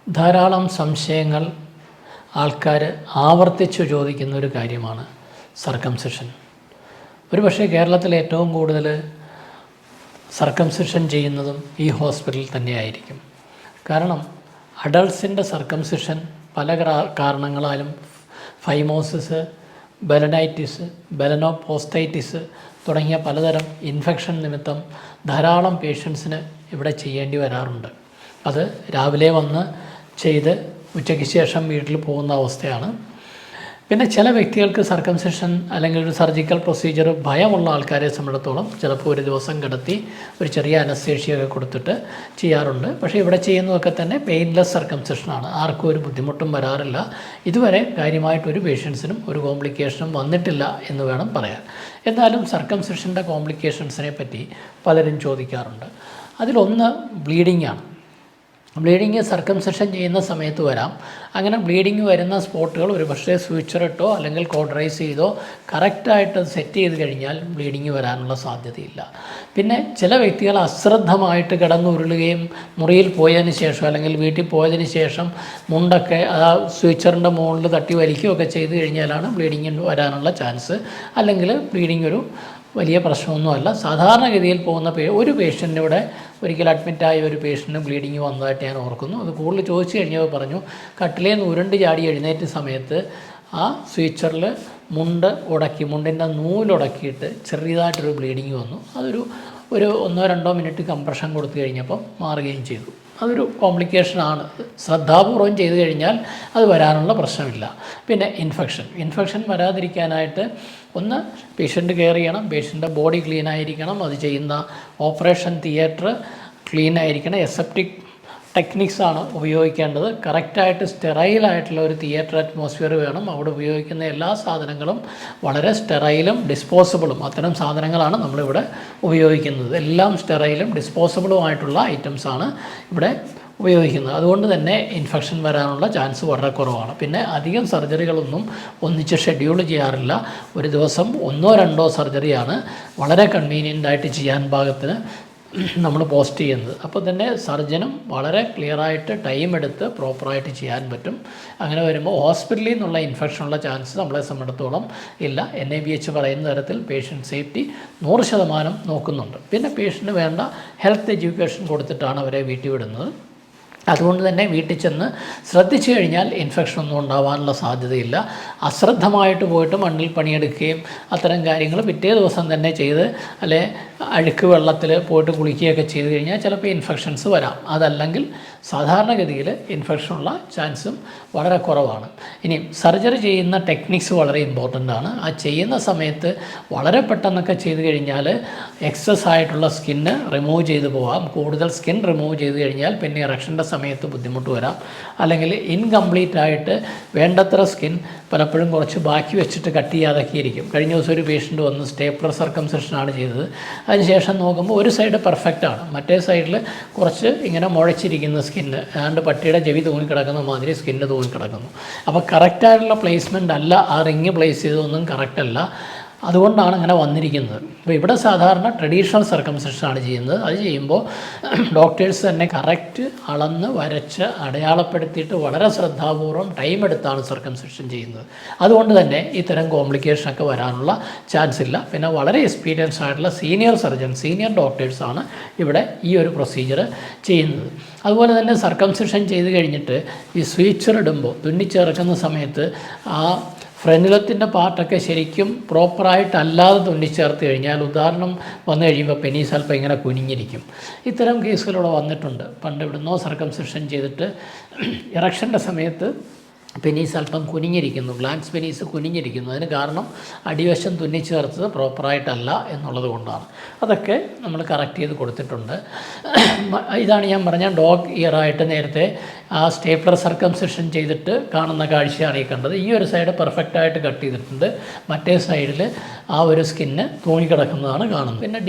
ധാരാളം സംശയങ്ങൾ ആൾക്കാർ ആവർത്തിച്ച് ചോദിക്കുന്ന ഒരു കാര്യമാണ് സർക്കംസിഷൻ. ഒരുപക്ഷെ കേരളത്തിൽ ഏറ്റവും കൂടുതൽ സർക്കംസിഷൻ ചെയ്യുന്നതും ഈ ഹോസ്പിറ്റലിൽ തന്നെയായിരിക്കും. കാരണം അഡൾട്ട്സിൻ്റെ സർക്കംസിഷൻ പല കാരണങ്ങളാലും ഫൈമോസിസ്, ബെലനൈറ്റിസ്, ബെലനോപോസ്റ്റൈറ്റിസ് തുടങ്ങിയ പലതരം ഇൻഫെക്ഷൻ നിമിത്തം ധാരാളം പേഷ്യൻസിന് ഇവിടെ ചെയ്യേണ്ടി വരാറുണ്ട്. അത് രാവിലെ വന്ന് ചെയ്ത് ഉച്ചയ്ക്ക് ശേഷം വീട്ടിൽ പോകുന്ന അവസ്ഥയാണ്. പിന്നെ ചില വ്യക്തികൾക്ക് സർക്കംസിഷൻ അല്ലെങ്കിൽ ഒരു സർജിക്കൽ പ്രൊസീജിയർ ഭയമുള്ള ആൾക്കാരെ സംബന്ധിച്ചിടത്തോളം ചിലപ്പോൾ ഒരു ദിവസം കിടത്തി ഒരു ചെറിയ അനസ്തേഷ്യയൊക്കെ കൊടുത്തിട്ട് ചെയ്യാറുണ്ട്. പക്ഷേ ഇവിടെ ചെയ്യുന്നതൊക്കെ തന്നെ പെയിൻലെസ് സർക്കംസിഷനാണ്. ആർക്കും ഒരു ബുദ്ധിമുട്ടും വരാറില്ല. ഇതുവരെ കാര്യമായിട്ടൊരു പേഷ്യൻസിനും ഒരു കോംപ്ലിക്കേഷനും വന്നിട്ടില്ല എന്ന് വേണം പറയാൻ. എന്നാലും സർക്കംസിഷൻ്റെ കോംപ്ലിക്കേഷൻസിനെ പറ്റി പലരും ചോദിക്കാറുണ്ട്. അതിലൊന്ന് ബ്ലീഡിംഗ് ആണ്. ബ്ലീഡിങ് സർക്കംസിഷൻ ചെയ്യുന്ന സമയത്ത് വരാം. അങ്ങനെ ബ്ലീഡിങ് വരുന്ന സ്പോട്ടുകൾ ഒരു പക്ഷേ സ്വിച്ചറിട്ടോ അല്ലെങ്കിൽ കോഡറൈസ് ചെയ്തോ കറക്റ്റായിട്ട് സെറ്റ് ചെയ്ത് കഴിഞ്ഞാൽ ബ്ലീഡിങ് വരാനുള്ള സാധ്യതയില്ല. പിന്നെ ചില വ്യക്തികൾ അശ്രദ്ധമായിട്ട് കിടന്നുരുളുകയും മുറിയിൽ പോയതിന് ശേഷം അല്ലെങ്കിൽ വീട്ടിൽ പോയതിന് ശേഷം മുണ്ടൊക്കെ ആ സ്വിച്ചറിൻ്റെ മുകളിൽ തട്ടി വലിക്കുകയൊക്കെ ചെയ്ത് കഴിഞ്ഞാലാണ് ബ്ലീഡിങ് വരാനുള്ള ചാൻസ്. അല്ലെങ്കിൽ ബ്ലീഡിങ് ഒരു വലിയ പ്രശ്നമൊന്നുമല്ല. സാധാരണഗതിയിൽ പോകുന്ന ഒരു പേഷ്യൻ്റ് ഇവിടെ ഒരിക്കൽ അഡ്മിറ്റായ ഒരു പേഷ്യൻറ്റിന് ബ്ലീഡിങ് വന്നതായിട്ട് ഞാൻ ഓർക്കുന്നു. അത് കൂടുതൽ ചോദിച്ചു കഴിഞ്ഞപ്പോൾ പറഞ്ഞു കട്ടിലേന്ന് ഉരുണ്ട് ചാടി എഴുന്നേറ്റ സമയത്ത് ആ സ്വിച്ചറിൽ മുണ്ടിൻ്റെ നൂലുടക്കിയിട്ട് ചെറിയതായിട്ടൊരു ബ്ലീഡിങ് വന്നു. അതൊരു 1-2 മിനിറ്റ് കംപ്രഷൻ കൊടുത്തു കഴിഞ്ഞപ്പം മാറുകയും ചെയ്തു. അതൊരു കോംപ്ലിക്കേഷനാണ്. ശ്രദ്ധാപൂർവം ചെയ്തു കഴിഞ്ഞാൽ അത് വരാനുള്ള പ്രശ്നമില്ല. പിന്നെ ഇൻഫെക്ഷൻ വരാതിരിക്കാനായിട്ട് ഒന്ന് പേഷ്യൻ്റ് കെയർ ചെയ്യണം. പേഷ്യൻ്റെ ബോഡി ക്ലീൻ ആയിരിക്കണം. അത് ചെയ്യുന്ന ഓപ്പറേഷൻ തിയേറ്റർ ക്ലീൻ ആയിരിക്കണം. എസെപ്റ്റിക് ടെക്നിക്സാണ് ഉപയോഗിക്കേണ്ടത്. കറക്റ്റായിട്ട് സ്റ്റെറൈലായിട്ടുള്ള ഒരു തിയേറ്റർ അറ്റ്മോസ്ഫിയർ വേണം. അവിടെ ഉപയോഗിക്കുന്ന എല്ലാ സാധനങ്ങളും വളരെ സ്റ്റെറൈലും ഡിസ്പോസിബിളും അത്തരം സാധനങ്ങളാണ് നമ്മളിവിടെ ഉപയോഗിക്കുന്നത്. എല്ലാം സ്റ്റെറൈലും ഡിസ്പോസിബിളുമായിട്ടുള്ള ഐറ്റംസാണ് ഇവിടെ ഉപയോഗിക്കുന്നത്. അതുകൊണ്ട് തന്നെ ഇൻഫെക്ഷൻ വരാനുള്ള ചാൻസ് വളരെ കുറവാണ്. പിന്നെ അധികം സർജറികളൊന്നും ഒന്നിച്ച് ഷെഡ്യൂൾ ചെയ്യാറില്ല. ഒരു ദിവസം 1-2 സർജറിയാണ് വളരെ കൺവീനിയൻ്റായിട്ട് ചെയ്യാൻ പാകത്തിന് നമ്മൾ പോസ്റ്റ് ചെയ്യുന്നത്. അപ്പോൾ തന്നെ സർജനും വളരെ ക്ലിയറായിട്ട് ടൈം എടുത്ത് പ്രോപ്പറായിട്ട് ചെയ്യാൻ പറ്റും. അങ്ങനെ വരുമ്പോൾ ഹോസ്പിറ്റലിൽ നിന്നുള്ള ഇൻഫെക്ഷനുള്ള ചാൻസ് നമ്മളെ സംബന്ധിച്ചിടത്തോളം ഇല്ല. NABH പറയുന്ന തരത്തിൽ പേഷ്യൻ്റ് സേഫ്റ്റി 100% നോക്കുന്നുണ്ട്. പിന്നെ പേഷ്യൻറ്റിന് വേണ്ട ഹെൽത്ത് എഡ്യൂക്കേഷൻ കൊടുത്തിട്ടാണ് അവരെ വീട്ടിൽ വിടുന്നത്. അതുകൊണ്ട് തന്നെ വീട്ടിൽ ചെന്ന് ശ്രദ്ധിച്ചു കഴിഞ്ഞാൽ ഇൻഫെക്ഷനൊന്നും ഉണ്ടാവാനുള്ള സാധ്യതയില്ല. അശ്രദ്ധമായിട്ട് പോയിട്ട് മണ്ണിൽ പണിയെടുക്കുകയും അത്തരം കാര്യങ്ങൾ പിറ്റേ ദിവസം തന്നെ ചെയ്ത് അല്ലെ അഴുക്ക് വെള്ളത്തിൽ പോയിട്ട് കുളിക്കുകയൊക്കെ ചെയ്ത് കഴിഞ്ഞാൽ ചിലപ്പോൾ ഇൻഫെക്ഷൻസ് വരാം. അതല്ലെങ്കിൽ സാധാരണഗതിയിൽ ഇൻഫെക്ഷനുള്ള ചാൻസും വളരെ കുറവാണ്. ഇനി സർജറി ചെയ്യുന്ന ടെക്നിക്സ് വളരെ ഇമ്പോർട്ടൻ്റ് ആണ്. ആ ചെയ്യുന്ന സമയത്ത് വളരെ പെട്ടെന്നൊക്കെ ചെയ്ത് കഴിഞ്ഞാൽ എക്സസ് ആയിട്ടുള്ള സ്കിന്ന് റിമൂവ് ചെയ്ത് പോകാം. കൂടുതൽ സ്കിൻ റിമൂവ് ചെയ്ത് കഴിഞ്ഞാൽ പിന്നെ ഇറക്ഷൻ്റെ സമയത്ത് ബുദ്ധിമുട്ട് വരാം. അല്ലെങ്കിൽ ഇൻകംപ്ലീറ്റ് ആയിട്ട് വേണ്ടത്ര സ്കിൻ പലപ്പോഴും കുറച്ച് ബാക്കി വെച്ചിട്ട് കട്ട് ചെയ്യാതൊക്കെ ഇരിക്കും. കഴിഞ്ഞ ദിവസം ഒരു പേഷ്യൻ്റ് വന്ന് സ്റ്റേപ്ലർ സർക്കംസിഷനാണ് ചെയ്തത്. അതിനുശേഷം നോക്കുമ്പോൾ ഒരു സൈഡ് പെർഫെക്റ്റാണ്, മറ്റേ സൈഡിൽ കുറച്ച് ഇങ്ങനെ മുഴച്ചിരിക്കുന്ന സ്കിന്ന് ഏതാണ്ട് പട്ടിയുടെ ചെവി തൂങ്ങിക്കിടക്കുന്ന മാതിരി സ്കിന്ന് തൂങ്ങിക്കിടക്കുന്നു. അപ്പോൾ കറക്റ്റായിട്ടുള്ള പ്ലേസ്മെൻ്റ് അല്ല. ആ റിങ് പ്ലേസ് ചെയ്തതൊന്നും കറക്റ്റല്ല. അതുകൊണ്ടാണ് അങ്ങനെ വന്നിരിക്കുന്നത്. അപ്പോൾ ഇവിടെ സാധാരണ ട്രഡീഷണൽ സർക്കംസിഷനാണ് ചെയ്യുന്നത്. അത് ചെയ്യുമ്പോൾ ഡോക്ടേഴ്സ് തന്നെ കറക്റ്റ് അളന്ന് വരച്ച് അടയാളപ്പെടുത്തിയിട്ട് വളരെ ശ്രദ്ധാപൂർവം ടൈം എടുത്താണ് സർക്കംസിഷൻ ചെയ്യുന്നത്. അതുകൊണ്ട് തന്നെ ഇത്തരം കോംപ്ലിക്കേഷനൊക്കെ വരാനുള്ള ചാൻസ് ഇല്ല. പിന്നെ വളരെ എക്സ്പീരിയൻസ് ആയിട്ടുള്ള സീനിയർ ഡോക്ടേഴ്സാണ് ഇവിടെ ഈ ഒരു പ്രൊസീജിയർ ചെയ്യുന്നത്. അതുപോലെ തന്നെ സർക്കംസിഷൻ ചെയ്ത് കഴിഞ്ഞിട്ട് ഈ സ്വീച്ചർ ഇടുമ്പോൾ തുന്നിച്ചേർക്കുന്ന സമയത്ത് ആ ഫ്രനിലത്തിൻ്റെ പാർട്ടൊക്കെ ശരിക്കും പ്രോപ്പറായിട്ടല്ലാതെ തുന്നിച്ചേർത്ത് കഴിഞ്ഞാൽ ഉദാഹരണം വന്നു കഴിയുമ്പോൾ പെനീസ് അല്പം ഇങ്ങനെ കുനിഞ്ഞിരിക്കും. ഇത്തരം കേസുകളിവിടെ വന്നിട്ടുണ്ട്. പണ്ട് ഇവിടുന്നോ സർക്കംസിഷൻ ചെയ്തിട്ട് ഇറക്ഷൻ്റെ സമയത്ത് പെനീസ് അല്പം കുനിഞ്ഞിരിക്കുന്നു, ഗ്ലാൻസ് പെനീസ് കുനിഞ്ഞിരിക്കുന്നു. അതിന് കാരണം അടിവശം തുന്നിച്ചേർത്തത് പ്രോപ്പറായിട്ടല്ല എന്നുള്ളത് കൊണ്ടാണ്. അതൊക്കെ നമ്മൾ കറക്റ്റ് ചെയ്ത് കൊടുത്തിട്ടുണ്ട്. ഇതാണ് ഞാൻ പറഞ്ഞ ഡോഗ് ഇയറായിട്ട് നേരത്തെ ആ സ്റ്റേപ്ലർ സർക്കംസിഷൻ ചെയ്തിട്ട് കാണുന്ന കാഴ്ചയാണ് ഈ കണ്ടത്. ഈ ഒരു സൈഡ് പെർഫെക്റ്റായിട്ട് കട്ട് ചെയ്തിട്ടുണ്ട്, മറ്റേ സൈഡിൽ ആ ഒരു സ്കിന്ന് തൂങ്ങിക്കിടക്കുന്നതാണ് കാണുന്നത്. പിന്നെ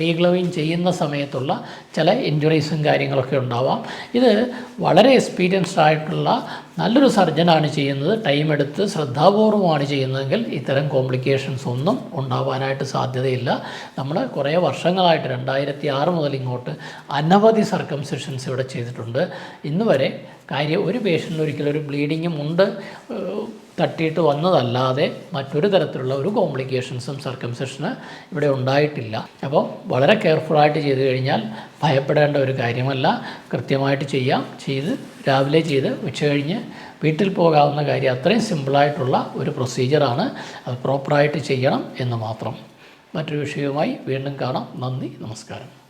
ഡീഗ്ലവിങ് ചെയ്യുന്ന സമയത്തുള്ള ചില ഇഞ്ചുറീസും കാര്യങ്ങളൊക്കെ ഉണ്ടാവാം. ഇത് വളരെ എക്സ്പീരിയൻസ്ഡ് ആയിട്ടുള്ള നല്ലൊരു സർജനാണ് ചെയ്യുന്നത്, ടൈം എടുത്ത് ശ്രദ്ധാപൂർവമാണ് ചെയ്യുന്നതെങ്കിൽ ഇത്തരം കോംപ്ലിക്കേഷൻസ് ഒന്നും ഉണ്ടാവാനായിട്ട് സാധ്യതയില്ല. നമ്മൾ കുറേ വർഷങ്ങളായിട്ട് 2006 മുതൽ ഇങ്ങോട്ട് അനവധി സർക്കംസിഷൻസ് ഇവിടെ ചെയ്തിട്ടുണ്ട്. ഇന്ന് വരെ ഒരു പേഷ്യൻ്റിന് ഒരിക്കലും ഒരു ബ്ലീഡിങ്ങും ഉണ്ട് തട്ടിയിട്ട് വന്നതല്ലാതെ മറ്റൊരു തരത്തിലുള്ള ഒരു കോംപ്ലിക്കേഷൻസും സർക്കംസിഷന് ഇവിടെ ഉണ്ടായിട്ടില്ല. അപ്പോൾ വളരെ കെയർഫുള്ളായിട്ട് ചെയ്തു കഴിഞ്ഞാൽ ഭയപ്പെടേണ്ട ഒരു കാര്യമല്ല. കൃത്യമായിട്ട് ചെയ്ത് രാവിലെ ചെയ്ത് ഉച്ച കഴിഞ്ഞ് വീട്ടിൽ പോകാവുന്ന കാര്യം. അത്രയും സിമ്പിളായിട്ടുള്ള ഒരു പ്രൊസീജിയറാണ്. അത് പ്രോപ്പറായിട്ട് ചെയ്യണം എന്ന് മാത്രം. മറ്റൊരു വിഷയവുമായി വീണ്ടും കാണാം. നന്ദി, നമസ്കാരം.